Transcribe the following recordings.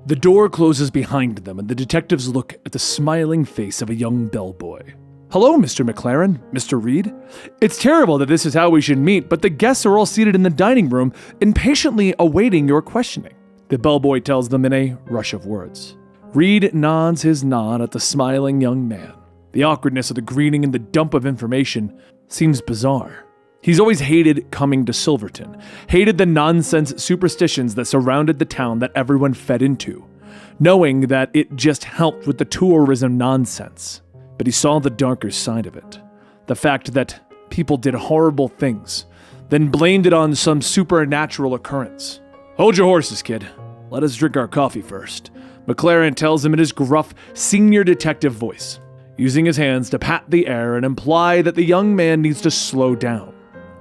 The door closes behind them, and the detectives look at the smiling face of a young bellboy. "Hello, Mr. McLaren, Mr. Reed. It's terrible that this is how we should meet, but the guests are all seated in the dining room, impatiently awaiting your questioning," the bellboy tells them in a rush of words. Reed nods his nod at the smiling young man. The awkwardness of the greeting and the dump of information seems bizarre. He's always hated coming to Silverton, hated the nonsense superstitions that surrounded the town that everyone fed into, knowing that it just helped with the tourism nonsense. But he saw the darker side of it. The fact that people did horrible things, then blamed it on some supernatural occurrence. "Hold your horses, kid. Let us drink our coffee first," McLaren tells him in his gruff, senior detective voice, using his hands to pat the air and imply that the young man needs to slow down.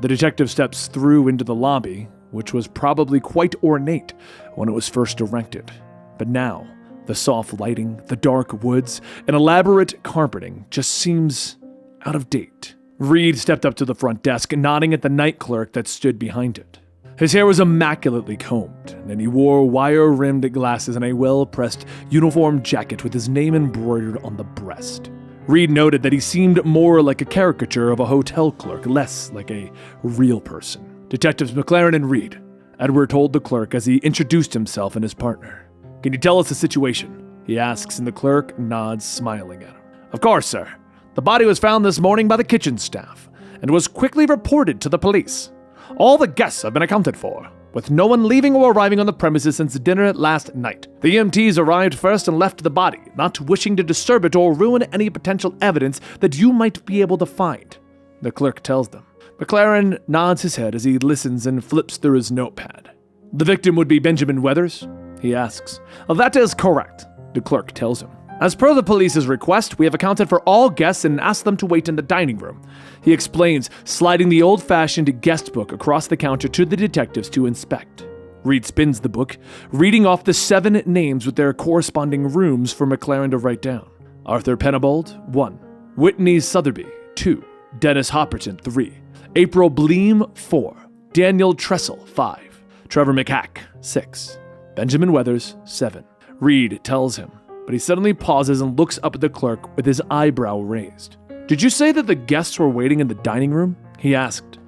The detective steps through into the lobby, which was probably quite ornate when it was first erected. But now, the soft lighting, the dark woods, and elaborate carpeting just seems out of date. Reed stepped up to the front desk, nodding at the night clerk that stood behind it. His hair was immaculately combed, and he wore wire-rimmed glasses and a well-pressed uniform jacket with his name embroidered on the breast. Reed noted that he seemed more like a caricature of a hotel clerk, less like a real person. "Detectives McLaren and Reed," Edward told the clerk as he introduced himself and his partner. "Can you tell us the situation?" he asks, and the clerk nods, smiling at him. "Of course, sir. The body was found this morning by the kitchen staff, and was quickly reported to the police. All the guests have been accounted for, with no one leaving or arriving on the premises since dinner last night. The EMTs arrived first and left the body, not wishing to disturb it or ruin any potential evidence that you might be able to find," the clerk tells them. McLaren nods his head as he listens and flips through his notepad. "The victim would be Benjamin Weathers?" he asks. "That is correct," the clerk tells him. "As per the police's request, we have accounted for all guests and asked them to wait in the dining room," he explains, sliding the old-fashioned guest book across the counter to the detectives to inspect. Reed spins the book, reading off the 7 names with their corresponding rooms for McLaren to write down. Arthur Pennibold, 1. Whitney Sotheby, 2. Dennis Hopperton, 3. April Bleem, 4. Daniel Tressel, 5. Trevor McHack, 6. Benjamin Weathers, 7. Reed tells him, but he suddenly pauses and looks up at the clerk with his eyebrow raised. "Did you say that the guests were waiting in the dining room?" he asked.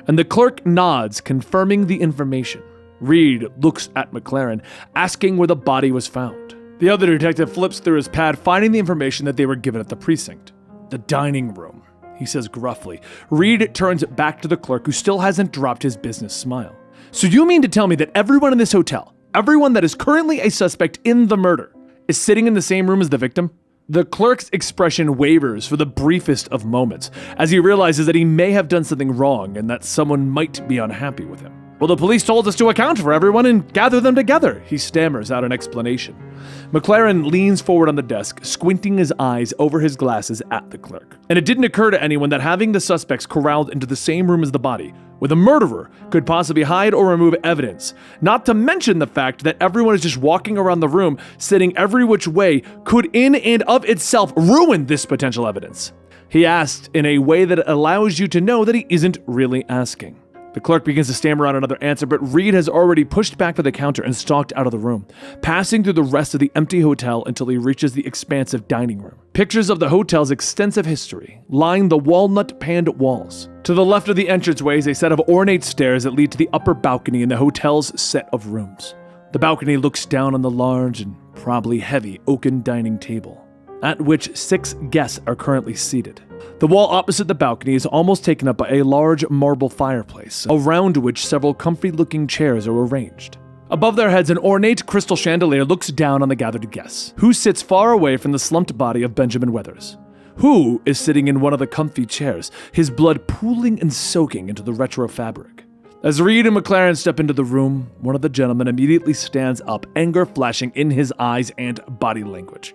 And the clerk nods, confirming the information. Reed looks at McLaren, asking where the body was found. The other detective flips through his pad, finding the information that they were given at the precinct. "The dining room," he says gruffly. Reed turns back to the clerk, who still hasn't dropped his business smile. "So you mean to tell me that everyone in this hotel, everyone that is currently a suspect in the murder, is sitting in the same room as the victim?" The clerk's expression wavers for the briefest of moments, as he realizes that he may have done something wrong and that someone might be unhappy with him. "Well, the police told us to account for everyone and gather them together," he stammers out an explanation. McLaren leans forward on the desk, squinting his eyes over his glasses at the clerk. And it didn't occur to anyone that having the suspects corralled into the same room as the body, where the murderer could possibly hide or remove evidence, not to mention the fact that everyone is just walking around the room, sitting every which way, could in and of itself ruin this potential evidence. He asked in a way that allows you to know that he isn't really asking. The clerk begins to stammer out another answer, but Reed has already pushed back to the counter and stalked out of the room, passing through the rest of the empty hotel until he reaches the expansive dining room. Pictures of the hotel's extensive history line the walnut-paned walls. To the left of the entranceway is a set of ornate stairs that lead to the upper balcony in the hotel's set of rooms. The balcony looks down on the large and probably heavy oaken dining table, at which 6 guests are currently seated. The wall opposite the balcony is almost taken up by a large marble fireplace, around which several comfy-looking chairs are arranged. Above their heads, an ornate crystal chandelier looks down on the gathered guests, who sits far away from the slumped body of Benjamin Weathers, who is sitting in one of the comfy chairs, his blood pooling and soaking into the retro fabric. As Reed and McLaren step into the room, one of the gentlemen immediately stands up, anger flashing in his eyes and body language.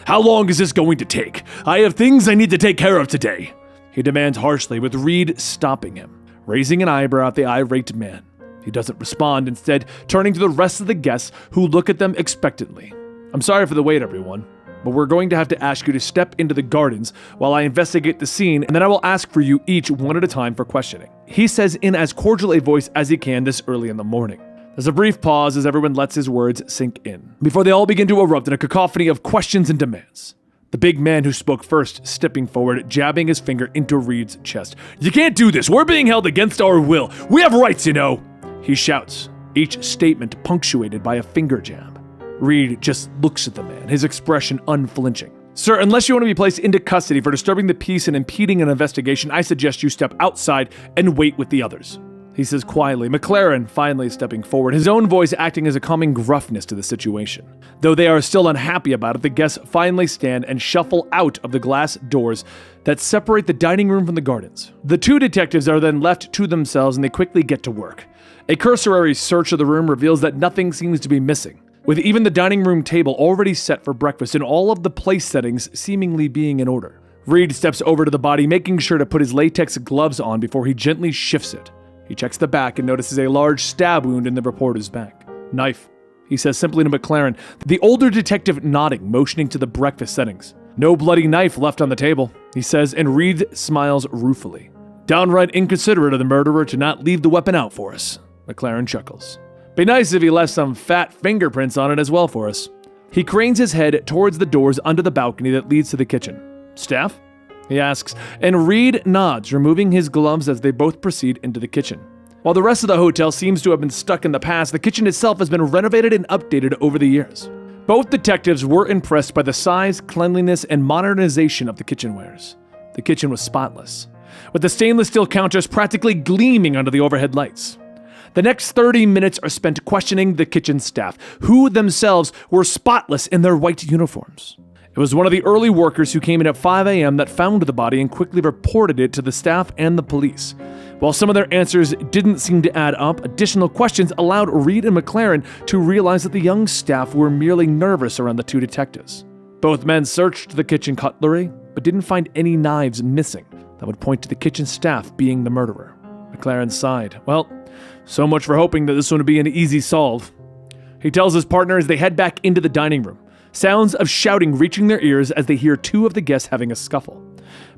"How long is this going to take? I have things I need to take care of today," he demands harshly, with Reed stopping him, raising an eyebrow at the irate man. He doesn't respond, instead turning to the rest of the guests, who look at them expectantly. "I'm sorry for the wait, everyone, but we're going to have to ask you to step into the gardens while I investigate the scene, and then I will ask for you each one at a time for questioning," he says in as cordial a voice as he can this early in the morning. There's a brief pause as everyone lets his words sink in, before they all begin to erupt in a cacophony of questions and demands. The big man who spoke first, stepping forward, jabbing his finger into Reed's chest. "You can't do this! We're being held against our will! We have rights, you know!" He shouts, each statement punctuated by a finger jab. Reed just looks at the man, his expression unflinching. "Sir, unless you want to be placed into custody for disturbing the peace and impeding an investigation, I suggest you step outside and wait with the others," he says quietly, McLaren finally stepping forward, his own voice acting as a calming gruffness to the situation. Though they are still unhappy about it, the guests finally stand and shuffle out of the glass doors that separate the dining room from the gardens. The two detectives are then left to themselves and they quickly get to work. A cursory search of the room reveals that nothing seems to be missing, with even the dining room table already set for breakfast and all of the place settings seemingly being in order. Reed steps over to the body, making sure to put his latex gloves on before he gently shifts it. He checks the back and notices a large stab wound in the reporter's back. "Knife," he says simply to McLaren, the older detective nodding, motioning to the breakfast settings. "No bloody knife left on the table," he says, and Reed smiles ruefully. "Downright inconsiderate of the murderer to not leave the weapon out for us," McLaren chuckles. "Be nice if he left some fat fingerprints on it as well for us." He cranes his head towards the doors under the balcony that leads to the kitchen. "Staff?" he asks, and Reed nods, removing his gloves as they both proceed into the kitchen. While the rest of the hotel seems to have been stuck in the past, the kitchen itself has been renovated and updated over the years. Both detectives were impressed by the size, cleanliness, and modernization of the kitchenwares. The kitchen was spotless, with the stainless steel counters practically gleaming under the overhead lights. The next 30 minutes are spent questioning the kitchen staff, who themselves were spotless in their white uniforms. It was one of the early workers who came in at 5 a.m. that found the body and quickly reported it to the staff and the police. While some of their answers didn't seem to add up, additional questions allowed Reed and McLaren to realize that the young staff were merely nervous around the two detectives. Both men searched the kitchen cutlery, but didn't find any knives missing that would point to the kitchen staff being the murderer. McLaren sighed. Well, so much for hoping that this one would be an easy solve. He tells his partner as they head back into the dining room, sounds of shouting reaching their ears as they hear two of the guests having a scuffle.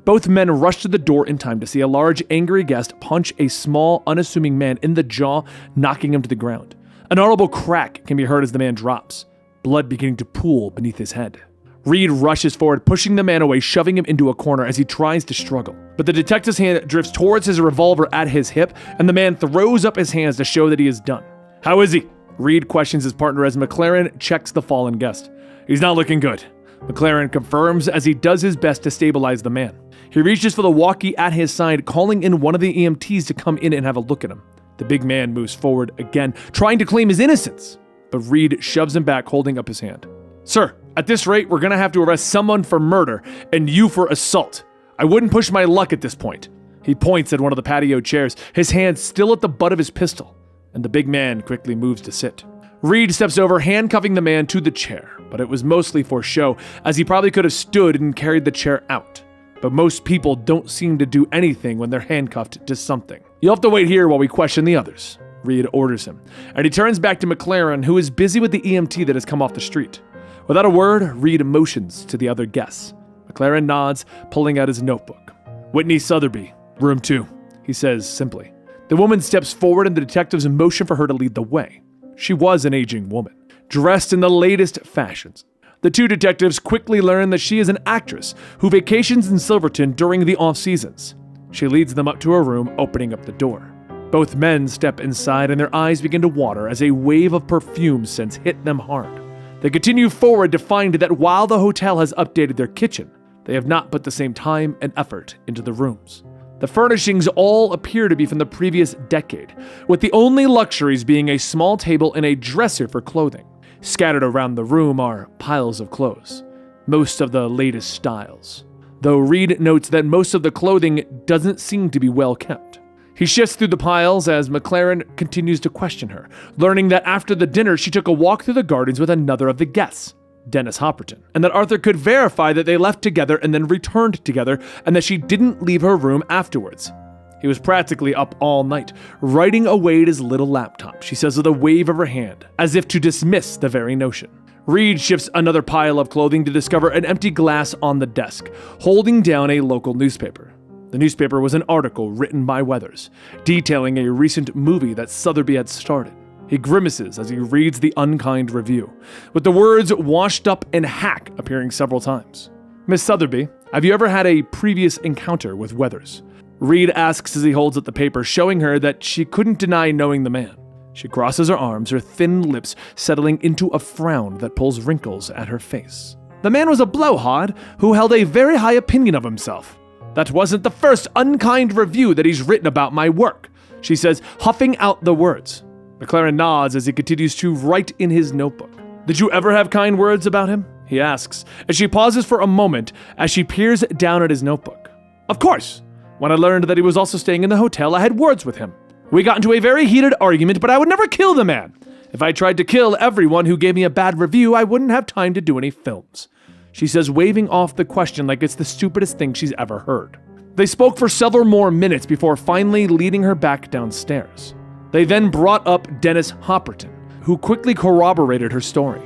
Both men rush to the door in time to see a large, angry guest punch a small, unassuming man in the jaw, knocking him to the ground. An audible crack can be heard as the man drops, blood beginning to pool beneath his head. Reed rushes forward, pushing the man away, shoving him into a corner as he tries to struggle. But the detective's hand drifts towards his revolver at his hip, and the man throws up his hands to show that he is done. "How is he?" Reed questions his partner as McLaren checks the fallen guest. "He's not looking good," McLaren confirms as he does his best to stabilize the man. He reaches for the walkie at his side, calling in one of the EMTs to come in and have a look at him. The big man moves forward again, trying to claim his innocence, but Reed shoves him back, holding up his hand. "Sir, at this rate, we're gonna have to arrest someone for murder and you for assault. I wouldn't push my luck at this point." He points at one of the patio chairs, his hand still at the butt of his pistol, and the big man quickly moves to sit. Reed steps over, handcuffing the man to the chair, but it was mostly for show, as he probably could have stood and carried the chair out. But most people don't seem to do anything when they're handcuffed to something. "You'll have to wait here while we question the others," Reed orders him, and he turns back to McLaren, who is busy with the EMT that has come off the street. Without a word, Reed motions to the other guests. McLaren nods, pulling out his notebook. "Whitney Sotheby, room 2, he says simply. The woman steps forward and the detectives motion for her to lead the way. She was an aging woman, dressed in the latest fashions. The two detectives quickly learn that she is an actress who vacations in Silverton during the off-seasons. She leads them up to her room, opening up the door. Both men step inside and their eyes begin to water as a wave of perfume scents hit them hard. They continue forward to find that while the hotel has updated their kitchen, they have not put the same time and effort into the rooms. The furnishings all appear to be from the previous decade, with the only luxuries being a small table and a dresser for clothing. Scattered around the room are piles of clothes, most of the latest styles, though Reed notes that most of the clothing doesn't seem to be well kept. He shifts through the piles as McLaren continues to question her, learning that after the dinner she took a walk through the gardens with another of the guests, Dennis Hopperton, and that Arthur could verify that they left together and then returned together, and that she didn't leave her room afterwards. He was practically up all night, writing away at his little laptop, she says with a wave of her hand, as if to dismiss the very notion. Reed shifts another pile of clothing to discover an empty glass on the desk, holding down a local newspaper. The newspaper was an article written by Weathers, detailing a recent movie that Sotheby had started. He grimaces as he reads the unkind review, with the words washed up in hack appearing several times. Miss Sotheby, have you ever had a previous encounter with Weathers? Reed asks as he holds up the paper, showing her that she couldn't deny knowing the man. She crosses her arms, her thin lips settling into a frown that pulls wrinkles at her face. The man was a blowhard who held a very high opinion of himself. That wasn't the first unkind review that he's written about my work, she says, huffing out the words. McLaren nods as he continues to write in his notebook. Did you ever have kind words about him? He asks, as she pauses for a moment as she peers down at his notebook. Of course. When I learned that he was also staying in the hotel, I had words with him. We got into a very heated argument, but I would never kill the man. If I tried to kill everyone who gave me a bad review, I wouldn't have time to do any films. She says, waving off the question like it's the stupidest thing she's ever heard. They spoke for several more minutes before finally leading her back downstairs. They then brought up Dennis Hopperton, who quickly corroborated her story.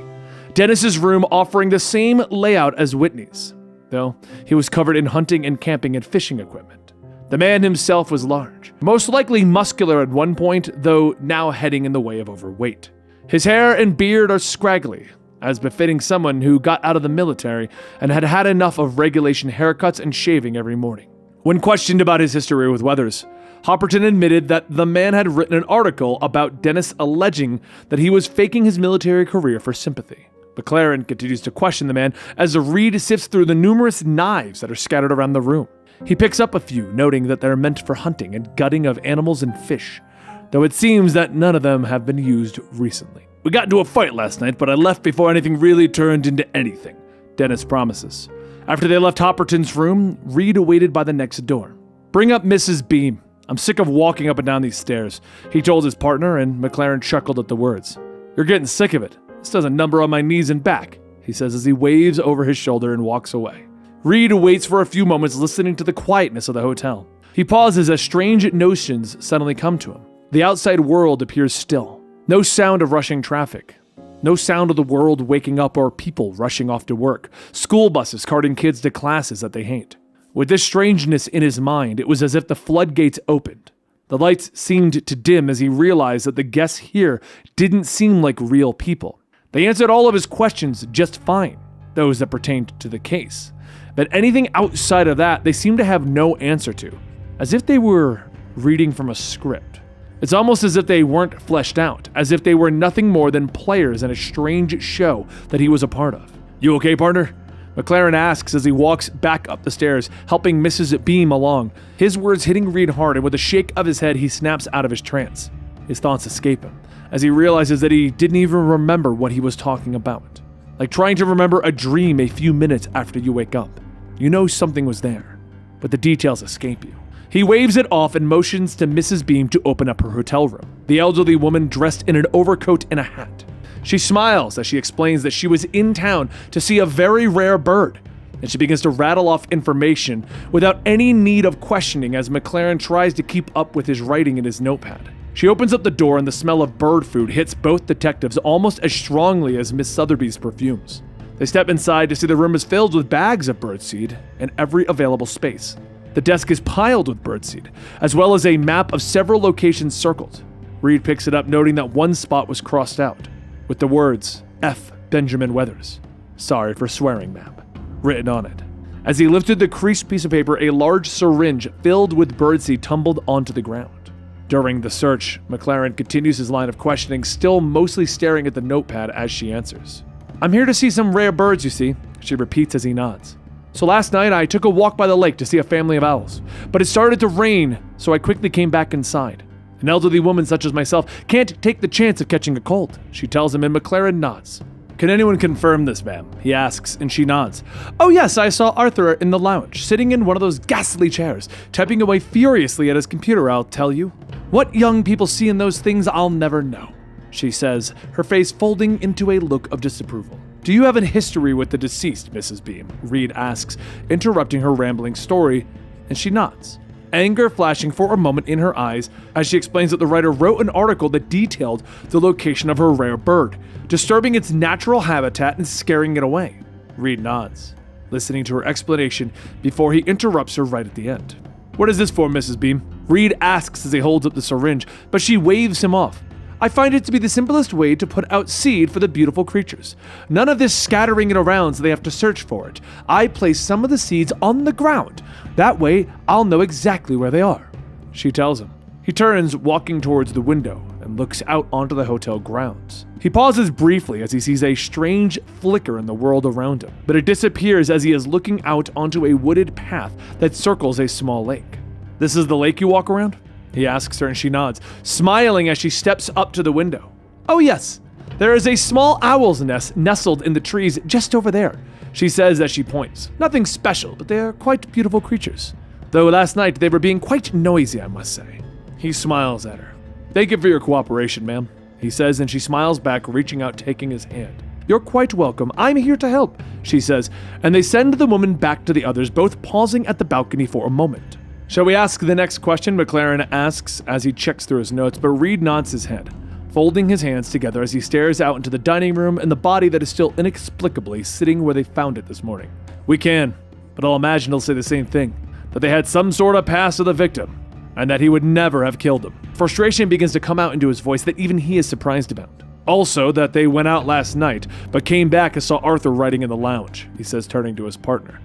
Dennis's room offering the same layout as Whitney's, though he was covered in hunting and camping and fishing equipment. The man himself was large, most likely muscular at one point, though now heading in the way of overweight. His hair and beard are scraggly, as befitting someone who got out of the military and had had enough of regulation haircuts and shaving every morning. When questioned about his history with Weathers, Hopperton admitted that the man had written an article about Dennis alleging that he was faking his military career for sympathy. McLaren continues to question the man as Reed sifts through the numerous knives that are scattered around the room. He picks up a few, noting that they're meant for hunting and gutting of animals and fish, though it seems that none of them have been used recently. We got into a fight last night, but I left before anything really turned into anything, Dennis promises. After they left Hopperton's room, Reed waited by the next door. Bring up Mrs. Beam. I'm sick of walking up and down these stairs, he told his partner, and McLaren chuckled at the words. You're getting sick of it. This does a number on my knees and back, he says as he waves over his shoulder and walks away. Reed waits for a few moments, listening to the quietness of the hotel. He pauses as strange notions suddenly come to him. The outside world appears still. No sound of rushing traffic. No sound of the world waking up or people rushing off to work. School buses carting kids to classes that they hate. With this strangeness in his mind, it was as if the floodgates opened. The lights seemed to dim as he realized that the guests here didn't seem like real people. They answered all of his questions just fine, those that pertained to the case. But anything outside of that, they seemed to have no answer to, as if they were reading from a script. It's almost as if they weren't fleshed out, as if they were nothing more than players in a strange show that he was a part of. You okay, partner? McLaren asks as he walks back up the stairs, helping Mrs. Beam along. His words hitting Reed hard, and with a shake of his head, he snaps out of his trance. His thoughts escape him, as he realizes that he didn't even remember what he was talking about. Like trying to remember a dream a few minutes after you wake up. You know something was there, but the details escape you. He waves it off and motions to Mrs. Beam to open up her hotel room, the elderly woman dressed in an overcoat and a hat. She smiles as she explains that she was in town to see a very rare bird, and she begins to rattle off information without any need of questioning as McLaren tries to keep up with his writing in his notepad. She opens up the door and the smell of bird food hits both detectives almost as strongly as Miss Sotheby's perfumes. They step inside to see the room is filled with bags of birdseed in every available space. The desk is piled with birdseed, as well as a map of several locations circled. Reed picks it up, noting that one spot was crossed out, with the words, F. Benjamin Weathers. Sorry for swearing, ma'am, written on it. As he lifted the creased piece of paper, a large syringe filled with birdseed tumbled onto the ground. During the search, McLaren continues his line of questioning, still mostly staring at the notepad as she answers. I'm here to see some rare birds, you see, she repeats as he nods. So last night I took a walk by the lake to see a family of owls, but it started to rain, so I quickly came back inside. An elderly woman such as myself can't take the chance of catching a cold, she tells him, and McLaren nods. Can anyone confirm this, ma'am? He asks, and she nods. Oh yes, I saw Arthur in the lounge, sitting in one of those ghastly chairs, typing away furiously at his computer, I'll tell you. What young people see in those things, I'll never know, she says, her face folding into a look of disapproval. Do you have a history with the deceased, Mrs. Beam? Reed asks, interrupting her rambling story, and she nods. Anger flashing for a moment in her eyes as she explains that the writer wrote an article that detailed the location of her rare bird, disturbing its natural habitat and scaring it away. Reed nods, listening to her explanation before he interrupts her right at the end. What is this for, Mrs. Beam? Reed asks as he holds up the syringe, but she waves him off. I find it to be the simplest way to put out seed for the beautiful creatures. None of this scattering it around so they have to search for it. I place some of the seeds on the ground. That way, I'll know exactly where they are," she tells him. He turns, walking towards the window, and looks out onto the hotel grounds. He pauses briefly as he sees a strange flicker in the world around him, but it disappears as he is looking out onto a wooded path that circles a small lake. "This is the lake you walk around?" he asks her, and she nods, smiling as she steps up to the window. "Oh yes, there is a small owl's nest nestled in the trees just over there," she says as she points. "Nothing special, but they are quite beautiful creatures. Though last night they were being quite noisy, I must say." He smiles at her. "Thank you for your cooperation, ma'am," he says, and she smiles back, reaching out, taking his hand. "You're quite welcome. I'm here to help," she says, and they send the woman back to the others, both pausing at the balcony for a moment. "Shall we ask the next question?" McLaren asks as he checks through his notes, but Reed nods his head, folding his hands together as he stares out into the dining room and the body that is still inexplicably sitting where they found it this morning. "We can, but I'll imagine he'll say the same thing, that they had some sort of past with the victim, and that he would never have killed him." Frustration begins to come out into his voice that even he is surprised about. "Also, that they went out last night, but came back and saw Arthur writing in the lounge," he says, turning to his partner.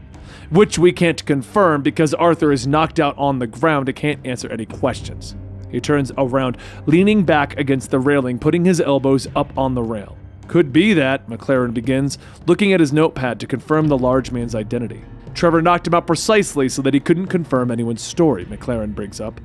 "Which we can't confirm because Arthur is knocked out on the ground and can't answer any questions." He turns around, leaning back against the railing, putting his elbows up on the rail. "Could be that," McLaren begins, looking at his notepad to confirm the large man's identity. "Trevor knocked him out precisely so that he couldn't confirm anyone's story," McLaren brings up.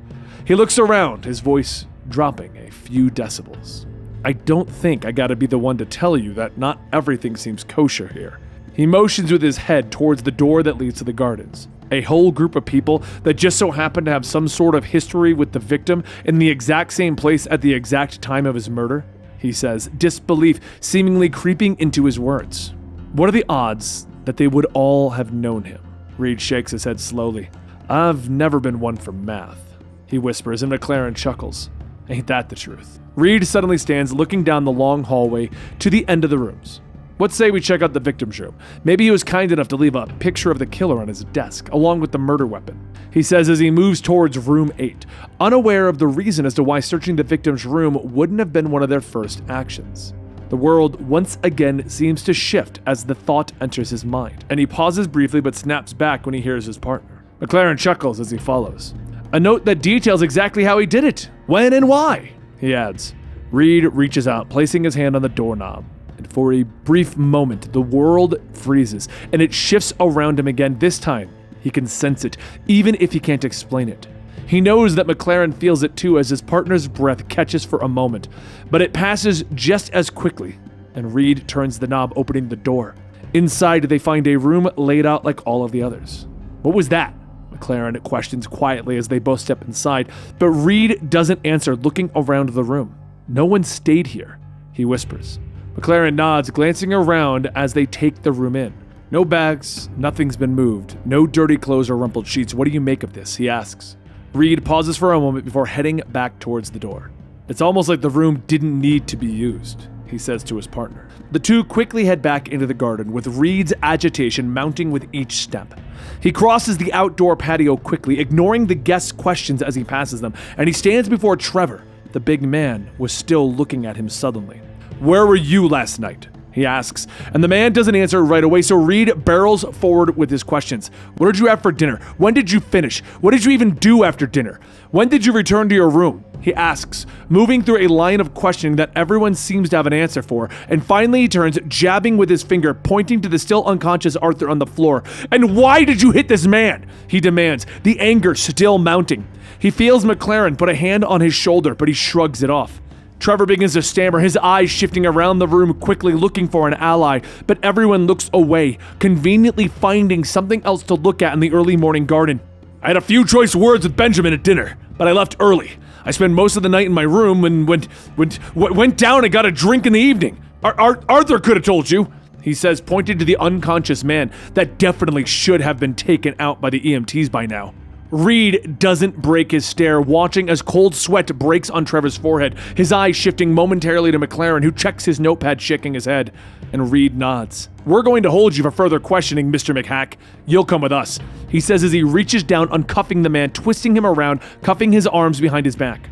He looks around, his voice dropping a few decibels. "I don't think I gotta be the one to tell you that not everything seems kosher here." He motions with his head towards the door that leads to the gardens. A whole group of people that just so happen to have some sort of history with the victim in the exact same place at the exact time of his murder, he says, disbelief seemingly creeping into his words. "What are the odds that they would all have known him?" Reed shakes his head slowly. "I've never been one for math," he whispers, and McLaren chuckles. "Ain't that the truth?" Reed suddenly stands, looking down the long hallway to the end of the rooms. "What say we check out the victim's room? Maybe he was kind enough to leave a picture of the killer on his desk, along with the murder weapon," he says as he moves towards room 8, unaware of the reason as to why searching the victim's room wouldn't have been one of their first actions. The world once again seems to shift as the thought enters his mind, and he pauses briefly but snaps back when he hears his partner. McLaren chuckles as he follows. "A note that details exactly how he did it, when and why," he adds. Reed reaches out, placing his hand on the doorknob, and for a brief moment the world freezes, and it shifts around him again. This time, he can sense it, even if he can't explain it. He knows that McLaren feels it too as his partner's breath catches for a moment, but it passes just as quickly, and Reed turns the knob, opening the door. Inside, they find a room laid out like all of the others. "What was that?" McLaren questions quietly as they both step inside, but Reed doesn't answer, looking around the room. "No one stayed here," he whispers. McLaren nods, glancing around as they take the room in. "No bags, nothing's been moved, no dirty clothes or rumpled sheets. What do you make of this?" he asks. Reed pauses for a moment before heading back towards the door. "It's almost like the room didn't need to be used," he says to his partner. The two quickly head back into the garden, with Reed's agitation mounting with each step. He crosses the outdoor patio quickly, ignoring the guests' questions as he passes them, and he stands before Trevor. The big man was still looking at him suddenly. "Where were you last night?" he asks, and the man doesn't answer right away, so Reed barrels forward with his questions. "What did you have for dinner? When did you finish? What did you even do after dinner? When did you return to your room?" he asks, moving through a line of questioning that everyone seems to have an answer for, and finally he turns, jabbing with his finger, pointing to the still unconscious Arthur on the floor. "And why did you hit this man?" he demands, the anger still mounting. He feels McLaren put a hand on his shoulder, but he shrugs it off. Trevor begins to stammer, his eyes shifting around the room quickly, looking for an ally, but everyone looks away, conveniently finding something else to look at in the early morning garden. "I had a few choice words with Benjamin at dinner, but I left early. I spent most of the night in my room and went down and got a drink in the evening. Arthur could have told you," he says, pointing to the unconscious man that definitely should have been taken out by the EMTs by now. Reed doesn't break his stare, watching as cold sweat breaks on Trevor's forehead, his eyes shifting momentarily to McLaren, who checks his notepad, shaking his head. And Reed nods. "We're going to hold you for further questioning, Mr. McHack. You'll come with us," he says as he reaches down, uncuffing the man, twisting him around, cuffing his arms behind his back.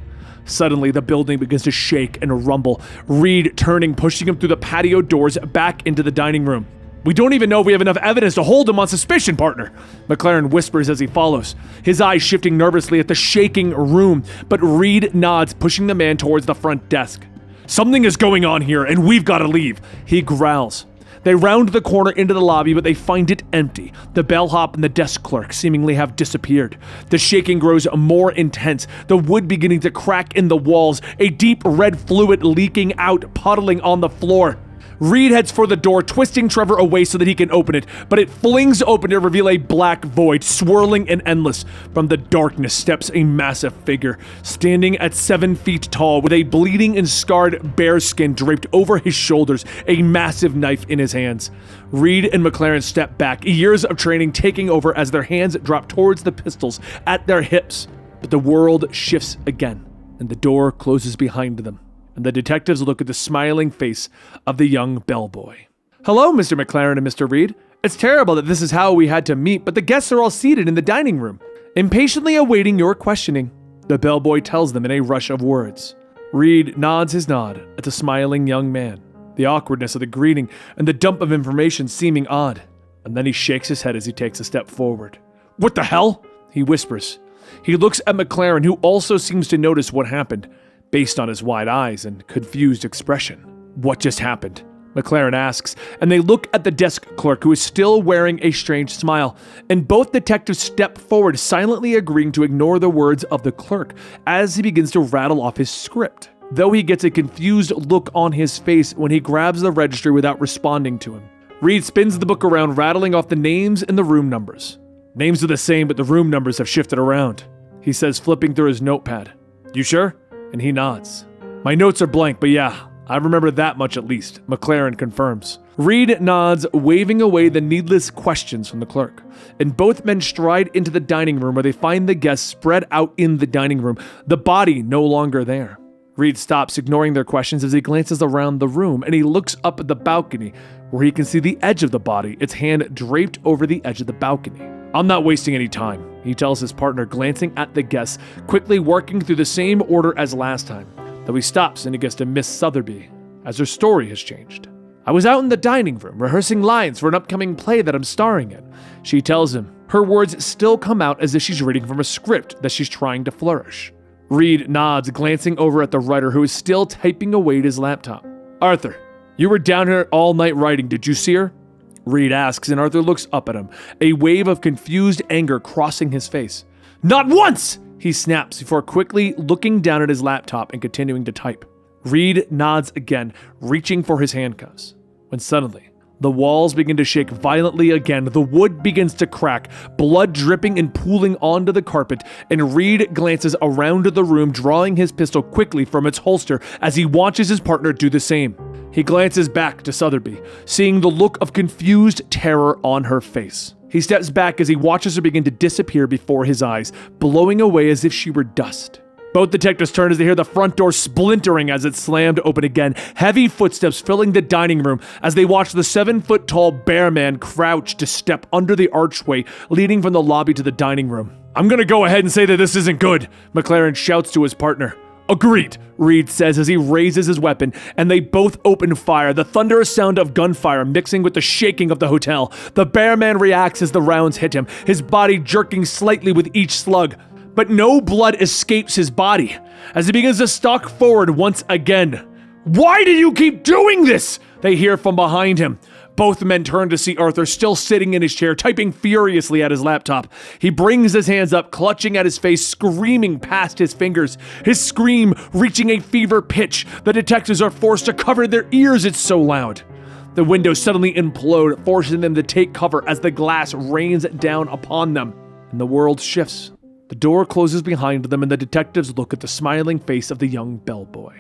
Suddenly, the building begins to shake and rumble, Reed turning, pushing him through the patio doors back into the dining room. "We don't even know if we have enough evidence to hold him on suspicion, partner," McLaren whispers as he follows, his eyes shifting nervously at the shaking room, but Reed nods, pushing the man towards the front desk. "Something is going on here, and we've got to leave," he growls. They round the corner into the lobby, but they find it empty. The bellhop and the desk clerk seemingly have disappeared. The shaking grows more intense, the wood beginning to crack in the walls, a deep red fluid leaking out, puddling on the floor. Reed heads for the door, twisting Trevor away so that he can open it, but it flings open to reveal a black void, swirling and endless. From the darkness steps a massive figure, standing at 7 feet tall, with a bleeding and scarred bearskin draped over his shoulders, a massive knife in his hands. Reed and McLaren step back, years of training taking over as their hands drop towards the pistols at their hips. But the world shifts again, and the door closes behind them. And the detectives look at the smiling face of the young bellboy. "Hello, Mr. McLaren and Mr. Reed. It's terrible that this is how we had to meet, but the guests are all seated in the dining room, impatiently awaiting your questioning," the bellboy tells them in a rush of words. Reed nods his nod at the smiling young man, the awkwardness of the greeting and the dump of information seeming odd. And then he shakes his head as he takes a step forward. "What the hell?" he whispers. He looks at McLaren, who also seems to notice what happened, based on his wide eyes and confused expression. "What just happened?" McLaren asks, and they look at the desk clerk, who is still wearing a strange smile, and both detectives step forward, silently agreeing to ignore the words of the clerk as he begins to rattle off his script, though he gets a confused look on his face when he grabs the register without responding to him. Reed spins the book around, rattling off the names and the room numbers. "Names are the same, but the room numbers have shifted around," he says, flipping through his notepad. "You sure?" And he nods. "My notes are blank, but yeah, I remember that much at least," McLaren confirms. Reed nods, waving away the needless questions from the clerk, and both men stride into the dining room, where they find the guests spread out in the dining room, the body no longer there. Reed stops, ignoring their questions as he glances around the room, and he looks up at the balcony, where he can see the edge of the body, its hand draped over the edge of the balcony. "I'm not wasting any time," he tells his partner, glancing at the guests, quickly working through the same order as last time, though he stops and he gets to Miss Sotheby, as her story has changed. "I was out in the dining room, rehearsing lines for an upcoming play that I'm starring in," she tells him. Her words still come out as if she's reading from a script that she's trying to flourish. Reed nods, glancing over at the writer, who is still typing away at his laptop. "Arthur, you were down here all night writing, did you see her?" Reed asks, and Arthur looks up at him, a wave of confused anger crossing his face. "Not once!" he snaps, before quickly looking down at his laptop and continuing to type. Reed nods again, reaching for his handcuffs, when suddenly, the walls begin to shake violently again, the wood begins to crack, blood dripping and pooling onto the carpet, and Reed glances around the room, drawing his pistol quickly from its holster as he watches his partner do the same. He glances back to Sotheby, seeing the look of confused terror on her face. He steps back as he watches her begin to disappear before his eyes, blowing away as if she were dust. Both detectives turn as they hear the front door splintering as it slammed open again, heavy footsteps filling the dining room as they watch the 7-foot-tall bear man crouch to step under the archway leading from the lobby to the dining room. "I'm gonna go ahead and say that this isn't good," McLaren shouts to his partner. "Agreed," Reed says as he raises his weapon, and they both open fire, the thunderous sound of gunfire mixing with the shaking of the hotel. The bear man reacts as the rounds hit him, his body jerking slightly with each slug. But no blood escapes his body as he begins to stalk forward once again. "Why do you keep doing this?" they hear from behind him. Both men turn to see Arthur still sitting in his chair, typing furiously at his laptop. He brings his hands up, clutching at his face, screaming past his fingers. His scream reaching a fever pitch. The detectives are forced to cover their ears, it's so loud. The windows suddenly implode, forcing them to take cover as the glass rains down upon them, and the world shifts. The door closes behind them, and the detectives look at the smiling face of the young bellboy.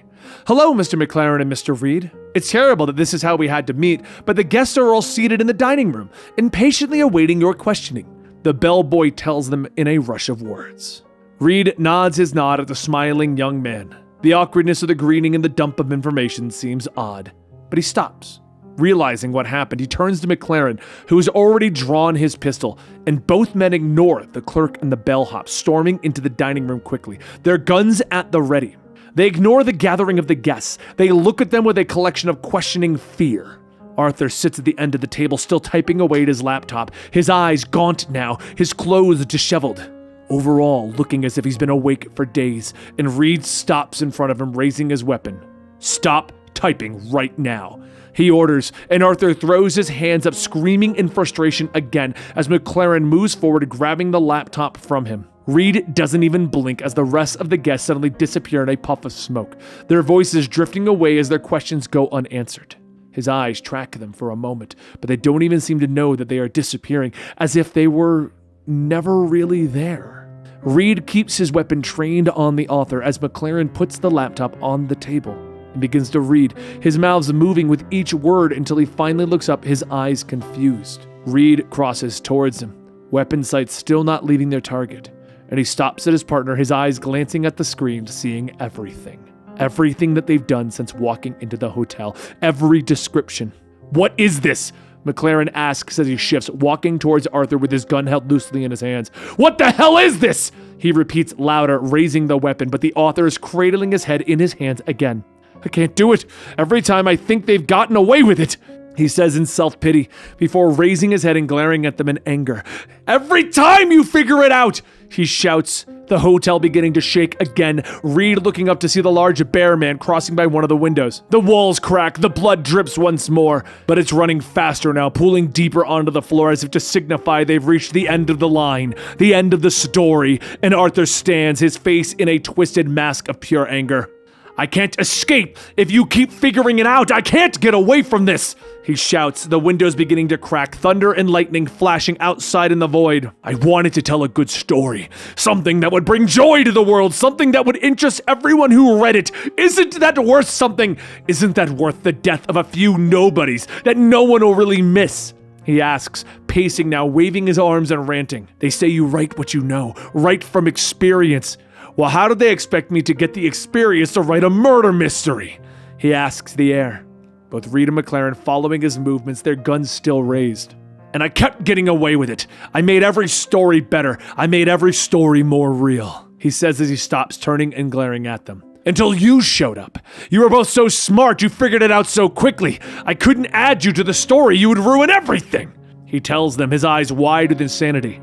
"Hello, Mr. McLaren and Mr. Reed. It's terrible that this is how we had to meet, but the guests are all seated in the dining room, impatiently awaiting your questioning," the bellboy tells them in a rush of words. Reed nods his nod at the smiling young man. The awkwardness of the greeting and the dump of information seems odd, but he stops. Realizing what happened, he turns to McLaren, who has already drawn his pistol, and both men ignore the clerk and the bellhop, storming into the dining room quickly, their guns at the ready. They ignore the gathering of the guests. They look at them with a collection of questioning fear. Arthur sits at the end of the table, still typing away at his laptop, his eyes gaunt now, his clothes disheveled. Overall, looking as if he's been awake for days, and Reed stops in front of him, raising his weapon. "Stop typing right now," he orders, and Arthur throws his hands up, screaming in frustration again as McLaren moves forward, grabbing the laptop from him. Reed doesn't even blink as the rest of the guests suddenly disappear in a puff of smoke, their voices drifting away as their questions go unanswered. His eyes track them for a moment, but they don't even seem to know that they are disappearing, as if they were never really there. Reed keeps his weapon trained on the author as McLaren puts the laptop on the table and begins to read, his mouth moving with each word until he finally looks up, his eyes confused. Reed crosses towards him, weapon sights still not leaving their target, and he stops at his partner, his eyes glancing at the screen, seeing everything. Everything that they've done since walking into the hotel. Every description. "What is this?" McLaren asks as he shifts, walking towards Arthur with his gun held loosely in his hands. "What the hell is this?" he repeats louder, raising the weapon, but the author is cradling his head in his hands again. "I can't do it. Every time I think they've gotten away with it," he says in self-pity, before raising his head and glaring at them in anger. "Every time you figure it out," he shouts, the hotel beginning to shake again, Reed looking up to see the large bear man crossing by one of the windows. The walls crack, the blood drips once more, but it's running faster now, pooling deeper onto the floor as if to signify they've reached the end of the line, the end of the story, and Arthur stands, his face in a twisted mask of pure anger. "I can't escape if you keep figuring it out. I can't get away from this," he shouts, the windows beginning to crack, thunder and lightning flashing outside in the void. "I wanted to tell a good story, something that would bring joy to the world, something that would interest everyone who read it. Isn't that worth something? Isn't that worth the death of a few nobodies that no one will really miss?" he asks, pacing now, waving his arms and ranting. "They say you write what you know, write from experience. Well, how did they expect me to get the experience to write a murder mystery?" he asks the air. Both Reed and McLaren following his movements, their guns still raised. "And I kept getting away with it. I made every story better. I made every story more real," he says as he stops, turning and glaring at them. "Until you showed up. You were both so smart, you figured it out so quickly. I couldn't add you to the story. You would ruin everything," he tells them, his eyes wide with insanity.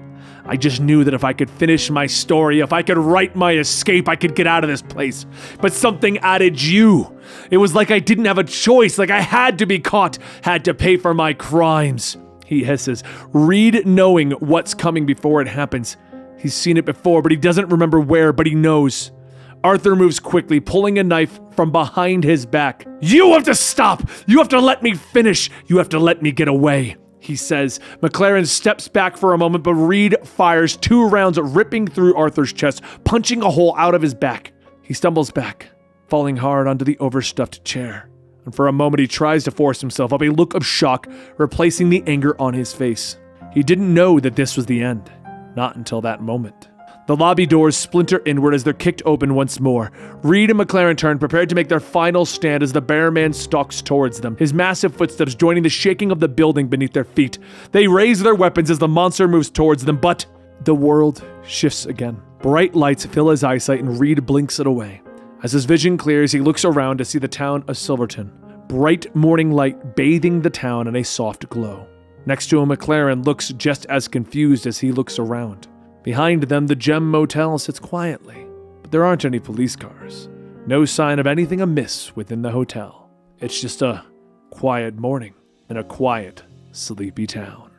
"I just knew that if I could finish my story, if I could write my escape, I could get out of this place. But something added you. It was like I didn't have a choice, like I had to be caught, had to pay for my crimes," he hisses, Reed knowing what's coming before it happens. He's seen it before, but he doesn't remember where, but he knows. Arthur moves quickly, pulling a knife from behind his back. "You have to stop! You have to let me finish! You have to let me get away," he says. McLaren steps back for a moment, but Reed fires 2 rounds, ripping through Arthur's chest, punching a hole out of his back. He stumbles back, falling hard onto the overstuffed chair. And for a moment he tries to force himself up, a look of shock replacing the anger on his face. He didn't know that this was the end. Not until that moment. The lobby doors splinter inward as they're kicked open once more. Reed and McLaren turn, prepared to make their final stand as the bear man stalks towards them, his massive footsteps joining the shaking of the building beneath their feet. They raise their weapons as the monster moves towards them, but the world shifts again. Bright lights fill his eyesight and Reed blinks it away. As his vision clears, he looks around to see the town of Silverton. Bright morning light bathing the town in a soft glow. Next to him, McLaren looks just as confused as he looks around. Behind them, the Gem Motel sits quietly, but there aren't any police cars. No sign of anything amiss within the hotel. It's just a quiet morning in a quiet, sleepy town.